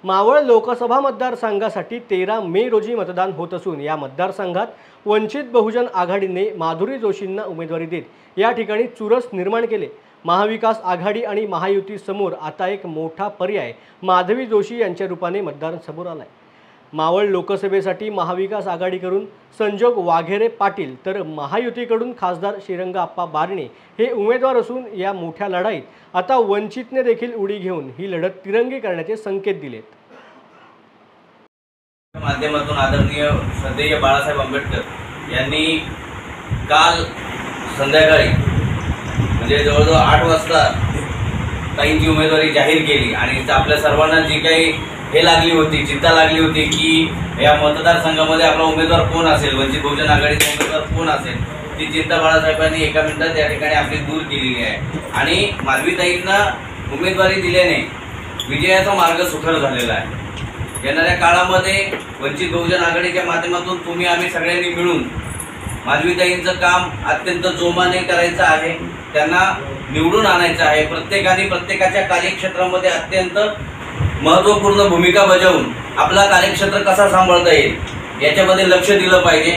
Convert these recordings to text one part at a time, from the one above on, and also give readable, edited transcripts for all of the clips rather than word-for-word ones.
मावळ लोकसभा मतदारसंघासाठी 13 मे रोजी मतदान होत असून या मतदारसंघात वंचित बहुजन आघाडीने माधुरी जोशींना उमेदवारी देत या ठिकाणी चुरस निर्माण केले। महाविकास आघाडी आणि महायुती समोर आता एक मोठा पर्याय माधवी जोशी यांच्या रूपाने मतदारांसमोर आलाय। मावळ लोकसभेसाठी महाविकास आघाडीकडून संजोग वाघेरे पाटील तर महायुतीकडून खासदार श्रीरंगाप्पा बारणे हे उमेदवार असून या मोठ्या लढाईत आता वंचितने देखील उडी घेऊन ही लढत तिरंगी करण्याचे संकेत दिलेत। माध्यमातून आदरणीय श्रद्धेय बाळासाहेब आंबेडकर यांनी काल संध्याकाळी म्हणजे जवळजवळ 8 वाजता ताईंची उमेदवारी जाहीर केली आणि आपल्या सर्वांना जी काही हे लागली होती, चिंता लागली होती की या मतदारसंघामध्ये आपला उमेदवार कोण असेल, वंचित बहुजन आघाडीचा उमेदवार कोण असेल, ती चिंता बाळासाहेबांनी एका मिनिटात या ठिकाणी आपली दूर केलेली आहे आणि माधवीताईंना उमेदवारी दिल्याने विजयाचा मार्ग सुकर झालेला आहे। येणाऱ्या काळामध्ये वंचित बहुजन आघाडीच्या माध्यमातून तुम्ही आम्ही सगळ्यांनी मिळून माधवीताईंचं काम अत्यंत जोमाने करायचं आहे, त्यांना निवडून आणायचं आहे। प्रत्येकाने प्रत्येकाच्या कार्यक्षेत्रामध्ये अत्यंत महत्त्वपूर्ण भूमिका बजावून आपला कार्यक्षेत्र कसा सांभाळता येईल याच्यामध्ये लक्ष दिलं पाहिजे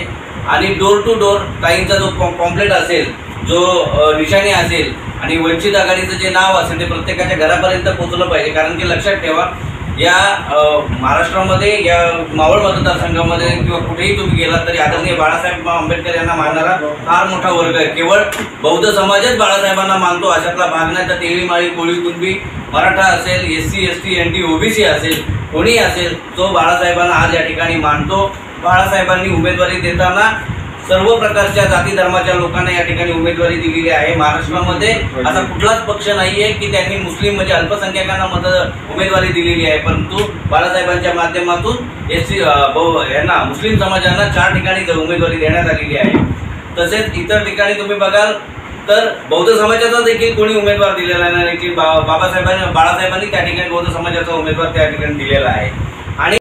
आणि डोर टू डोर ताईंचा जो पॉम्पलेट असेल, जो निशाणी असेल आणि वंचित आघाडीचं जे नाव असेल ते प्रत्येकाच्या घरापर्यंत पोहोचलं पाहिजे। कारण की लक्षात ठेवा, या महाराष्ट्रामध्ये या मावळ मतदारसंघामध्ये किंवा कुठेही तुम्ही गेलात तरी आदरणीय बाळासाहेब आंबेडकर यांना मानणारा फार मोठा वर्ग आहे। केवळ बौद्ध समाजच बाळासाहेबांना मानतो अशातला भाग नाही, तर तेली माळी कोळी कुणबी मराठा असेल, SC ST NT OBC असेल, कोणी असेल, जो बाळासाहेबांना आज या ठिकाणी मानतो। बाळासाहेबांनी उमेदवारी देताना सर्व प्रकारच्या जाती धर्माच्या लोकांना या ठिकाणी उमेदवारी दिलेली आहे। महाराष्ट्रामध्ये असा कुठलाच पक्ष नाहीये की त्यांनी मुस्लिम म्हणजे अल्पसंख्याकांना उमेदवारी दिलेली आहे, परंतु बाळासाहेबांच्या माध्यमातून यांना मुस्लिम समाजांना 4 ठिकाणी उमेदवारी देण्यात आलेली आहे। तसेच इतर ठिकाणी तुम्ही बघाल तर बौद्ध समाजाचा देखील कोणी उमेदवार दिलेला नाही की बाळासाहेबांनी त्या ठिकाणी बौद्ध समाजाचा उमेदवार त्या ठिकाणी दिलेला आहे।